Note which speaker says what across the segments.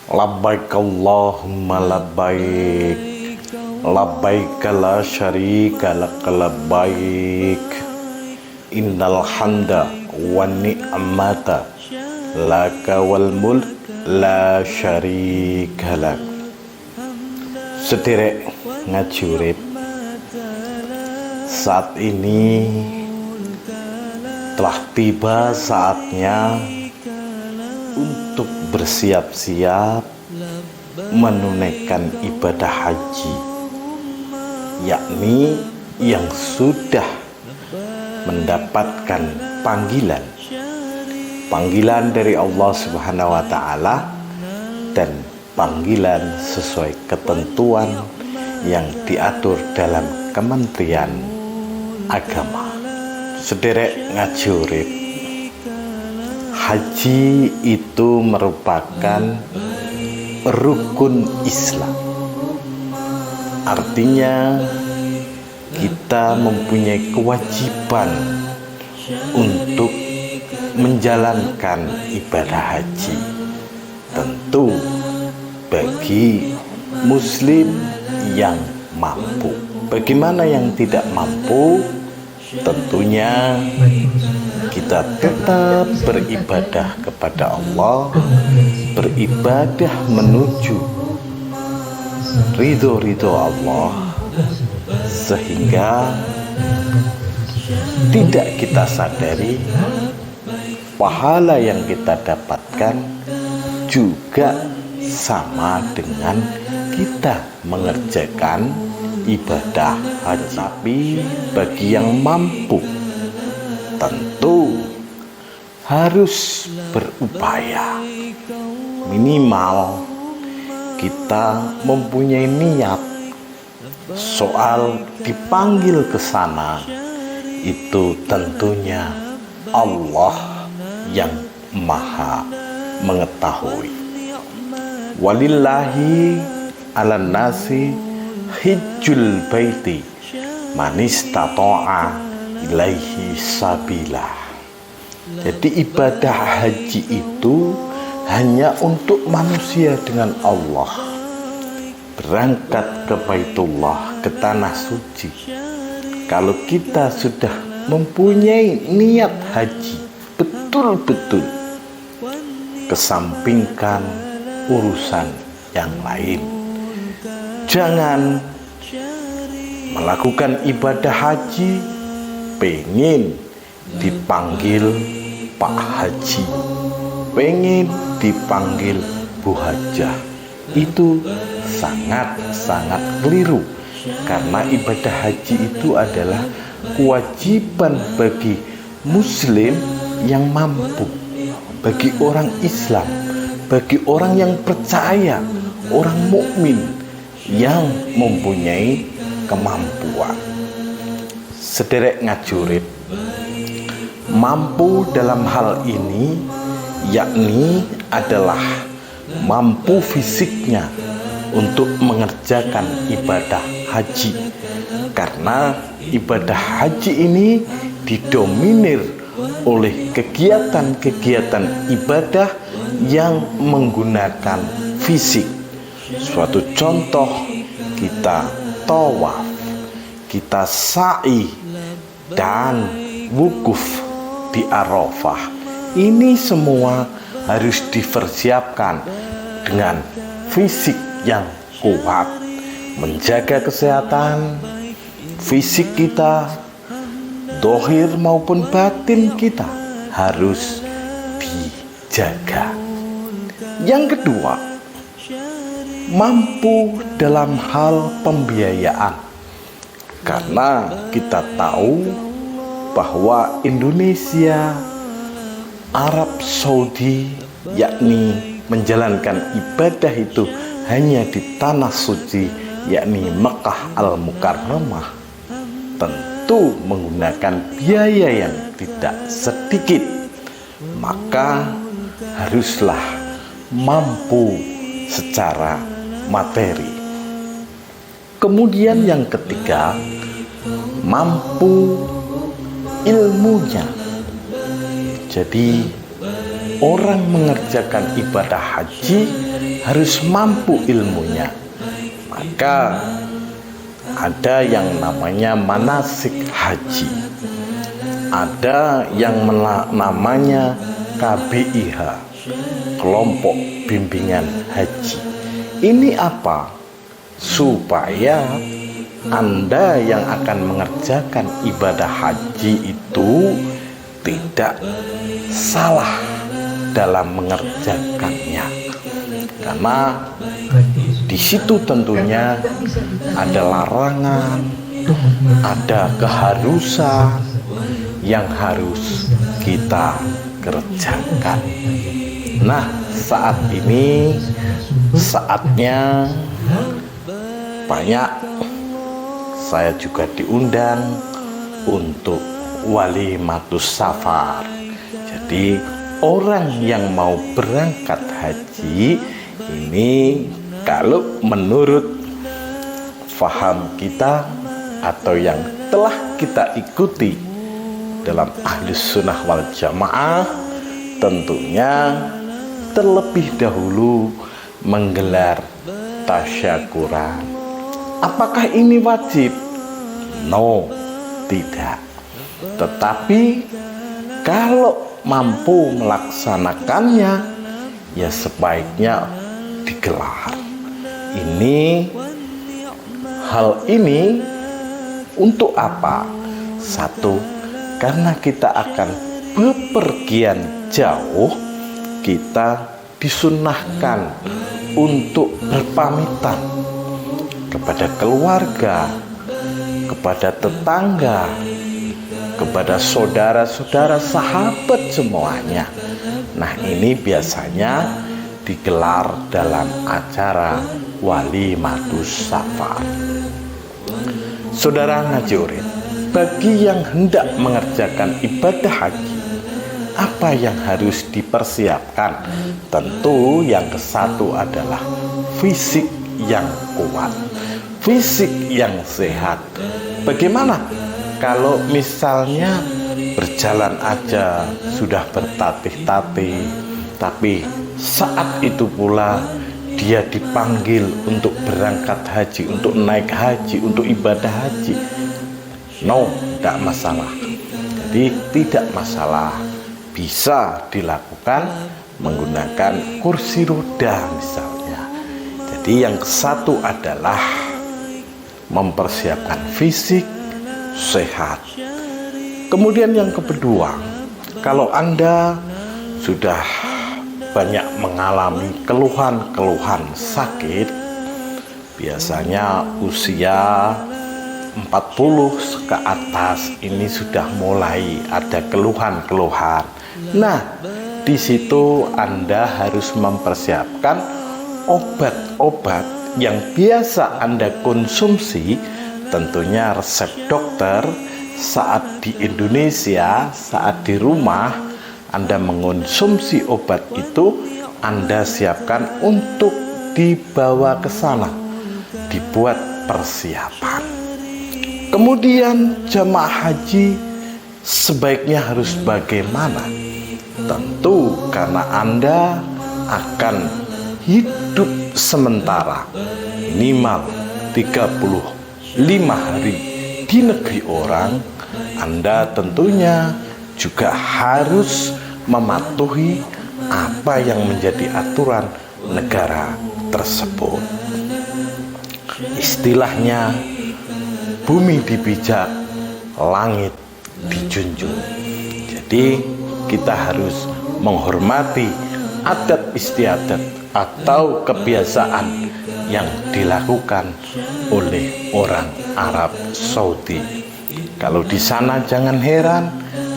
Speaker 1: Labbaik Allahumma labbaik, labbaik la syarika lak labbaik, innal hamda wa ni'mata laka wal mulk la syarika lak. Sederek ngaji urip, saat ini telah tiba saatnya untuk bersiap-siap menunaikan ibadah haji, yakni yang sudah mendapatkan panggilan dari Allah Subhanahu wa Ta'ala dan panggilan sesuai ketentuan yang diatur dalam Kementerian Agama. Sederek ngaji urip, haji itu merupakan rukun Islam. Artinya kita mempunyai kewajiban untuk menjalankan ibadah haji. Tentu bagi muslim yang mampu. Bagaimana yang tidak mampu? Tentunya kita tetap beribadah kepada Allah, beribadah menuju ridho Allah, sehingga tidak kita sadari pahala yang kita dapatkan juga sama dengan kita mengerjakan ibadah haji. Tapi bagi yang mampu tentu harus berupaya, minimal kita mempunyai niat soal dipanggil ke sana. Itu tentunya Allah yang maha mengetahui. Walillahi ala nasi hijjul baiti manistata'a ilaihi sabila. Jadi ibadah haji itu hanya untuk manusia dengan Allah. Berangkat ke Baitullah, ke tanah suci. Kalau kita sudah mempunyai niat haji betul-betul, kesampingkan urusan yang lain. Jangan melakukan ibadah haji pengen dipanggil Pak Haji, pengen dipanggil Bu Hajah. Itu sangat-sangat keliru, karena ibadah haji itu adalah kewajiban bagi muslim yang mampu, bagi orang Islam, bagi orang yang percaya, orang mukmin yang mempunyai kemampuan. Sederek ngaji urip, mampu dalam hal ini yakni adalah mampu fisiknya untuk mengerjakan ibadah haji, karena ibadah haji ini didominir oleh kegiatan-kegiatan ibadah yang menggunakan fisik. Suatu contoh, kita tawaf, kita sa'i, dan wukuf di Arafah. Ini semua harus dipersiapkan dengan fisik yang kuat. Menjaga kesehatan fisik kita, dohir maupun batin kita harus dijaga. Yang kedua, mampu dalam hal pembiayaan, karena kita tahu bahwa Indonesia, Arab Saudi, yakni menjalankan ibadah itu hanya di tanah suci, yakni Mekah Al-Mukarramah, tentu menggunakan biaya yang tidak sedikit. Maka haruslah mampu secara materi. Kemudian yang ketiga, mampu ilmunya. Jadi orang mengerjakan ibadah haji harus mampu ilmunya. Maka ada yang namanya manasik haji, ada yang namanya KBIH, kelompok bimbingan haji. Ini apa? Supaya Anda yang akan mengerjakan ibadah haji itu tidak salah dalam mengerjakannya, karena di situ tentunya ada larangan, ada keharusan yang harus kita kerjakan. Nah, saat ini saatnya banyak saya juga diundang untuk walimatus safar. Jadi orang yang mau berangkat haji ini, kalau menurut faham kita atau yang telah kita ikuti dalam Ahlus Sunnah wal Jamaah, tentunya terlebih dahulu menggelar tasyakuran. Apakah ini wajib? No, tidak. Tetapi kalau mampu melaksanakannya, ya sebaiknya digelar. Hal ini untuk apa? Satu, karena kita akan bepergian jauh, kita disunnahkan untuk berpamitan kepada keluarga, kepada tetangga, kepada saudara-saudara, sahabat semuanya. Nah, ini biasanya digelar dalam acara walimatus safar. Saudara ngaji urip, bagi yang hendak mengerjakan ibadah haji, apa yang harus dipersiapkan? Tentu yang kesatu adalah fisik yang kuat, fisik yang sehat. Bagaimana kalau misalnya berjalan aja sudah bertatih-tatih, tapi saat itu pula dia dipanggil untuk berangkat haji, untuk naik haji, untuk ibadah haji? No, tidak masalah. Jadi tidak masalah, bisa dilakukan menggunakan kursi roda misalnya. Jadi yang satu adalah mempersiapkan fisik sehat. Kemudian yang kedua, kalau Anda sudah banyak mengalami keluhan-keluhan sakit, biasanya usia 40 ke atas ini sudah mulai ada keluhan-keluhan. Nah, di situ Anda harus mempersiapkan obat-obat yang biasa Anda konsumsi, tentunya resep dokter. Saat di Indonesia, saat di rumah Anda mengonsumsi obat itu, Anda siapkan untuk dibawa ke sana, dibuat persiapan. Kemudian jamaah haji sebaiknya harus bagaimana? Tentu karena Anda akan hidup sementara minimal 35 hari di negeri orang, Anda tentunya juga harus mematuhi apa yang menjadi aturan negara tersebut. Istilahnya, bumi dipijak, langit dijunjung. Jadi kita harus menghormati adat istiadat atau kebiasaan yang dilakukan oleh orang Arab Saudi. Kalau di sana jangan heran,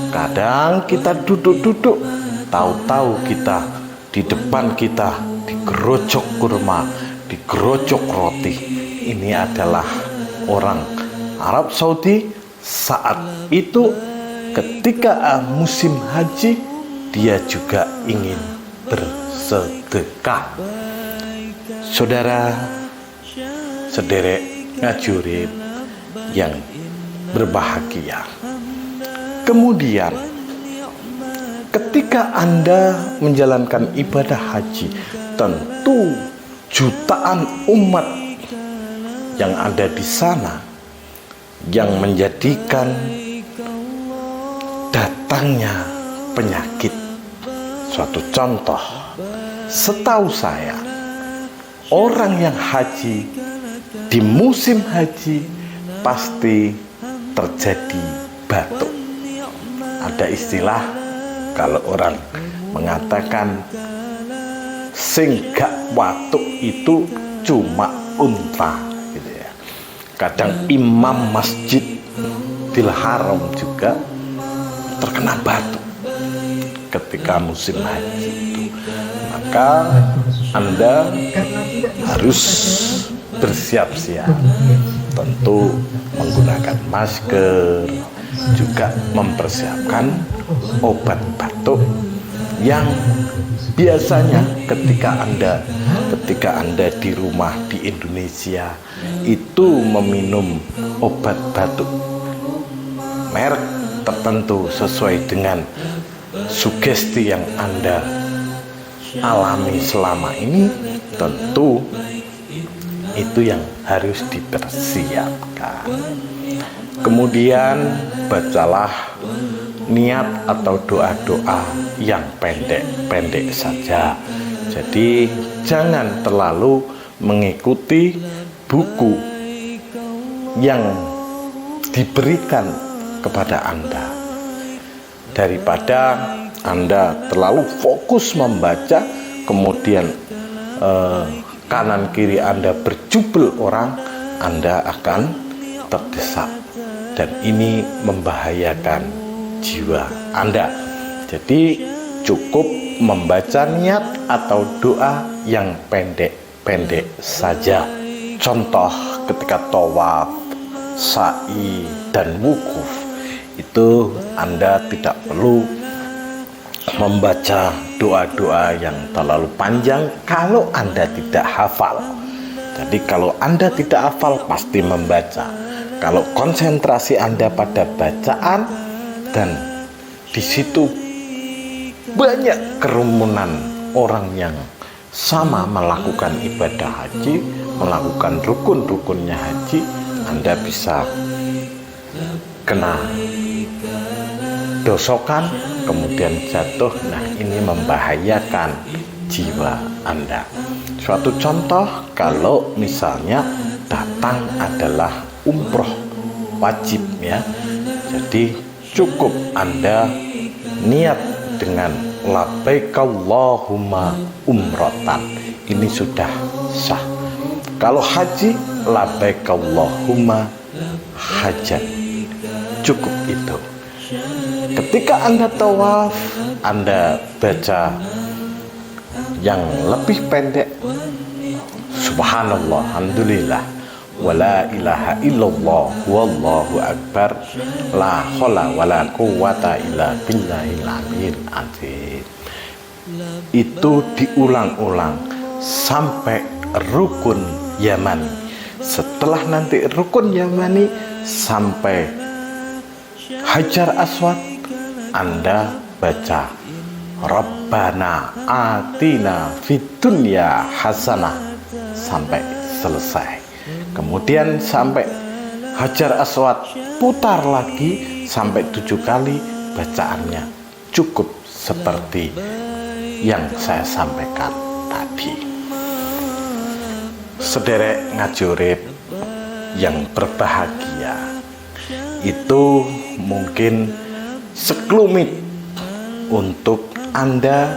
Speaker 1: kadang kita duduk-duduk, tahu-tahu kita di depan kita digerojok kurma, digerojok roti. Ini adalah orang Arab Saudi. Saat itu ketika musim haji, dia juga ingin bersedekah. Saudara sederek ngaji urip yang berbahagia, kemudian ketika ketika Anda menjalankan ibadah haji, tentu jutaan umat yang ada di sana yang menjadikan datangnya penyakit. Suatu contoh, setahu saya, orang yang haji di musim haji pasti terjadi batuk. Ada istilah kalau orang mengatakan sing gak watuk itu cuma unta gitu ya. Kadang imam masjid Masjidil Haram juga terkena batuk ketika musim haji itu. Maka Anda harus bersiap-siap, tentu menggunakan masker, juga mempersiapkan obat batuk yang biasanya ketika Anda di rumah di Indonesia itu meminum obat batuk merek tertentu sesuai dengan sugesti yang Anda alami selama ini, tentu itu yang harus dipersiapkan. Kemudian bacalah niat atau doa-doa yang pendek-pendek saja. Jadi jangan terlalu mengikuti buku yang diberikan kepada Anda. Daripada Anda terlalu fokus membaca, kemudian kanan kiri Anda berjubel orang, Anda akan terdesak dan ini membahayakan jiwa Anda. Jadi cukup membaca niat atau doa yang pendek-pendek saja. Contoh ketika tawaf, sa'i, dan wukuf, itu Anda tidak perlu membaca doa-doa yang terlalu panjang kalau Anda tidak hafal. Jadi kalau Anda tidak hafal pasti membaca. Kalau konsentrasi Anda pada bacaan dan di situ banyak kerumunan orang yang sama melakukan ibadah haji, melakukan rukun-rukunnya haji, Anda bisa kena dosokan, kemudian jatuh. Nah, ini membahayakan jiwa Anda. Suatu contoh, kalau misalnya datang adalah umroh wajib ya, jadi cukup Anda niat dengan labbaik Allahumma umrotan, ini sudah sah. Kalau haji, labbaik Allahumma hajat, cukup itu. Ketika Anda tawaf, Anda baca yang lebih pendek, subhanallah, alhamdulillah, wala ilaha illallah, wallahu akbar, la haula wala quwwata illa billahil aliyil azim. Itu diulang-ulang sampai rukun Yamani. Setelah nanti rukun Yamani sampai Hajar Aswad, Anda baca Rabbana atina fid dunya hasanah sampai selesai. Kemudian sampai Hajar Aswad, putar lagi sampai 7 kali, bacaannya cukup seperti yang saya sampaikan tadi. Sederek ngaji urip yang berbahagia, itu mungkin sekelumit untuk Anda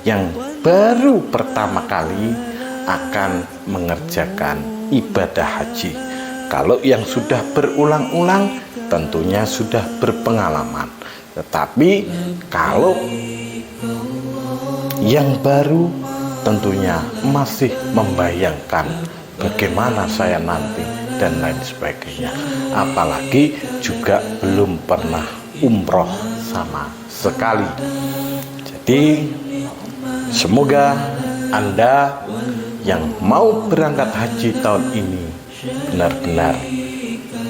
Speaker 1: yang baru pertama kali akan mengerjakan ibadah haji. Kalau yang sudah berulang-ulang tentunya sudah berpengalaman. Tetapi kalau yang baru tentunya masih membayangkan bagaimana saya nanti dan lain sebagainya. Apalagi juga belum pernah umroh sama sekali. Jadi semoga Anda yang mau berangkat haji tahun ini benar-benar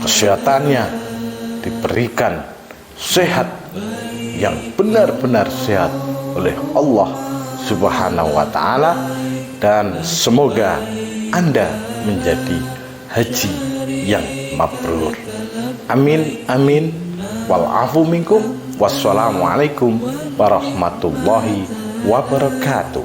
Speaker 1: kesehatannya diberikan sehat yang benar-benar sehat oleh Allah Subhanahu wa Ta'ala, dan semoga Anda menjadi haji yang mabrur. Amin amin. Wal afu minkum. Wassalamualaikum warahmatullahi wabarakatuh.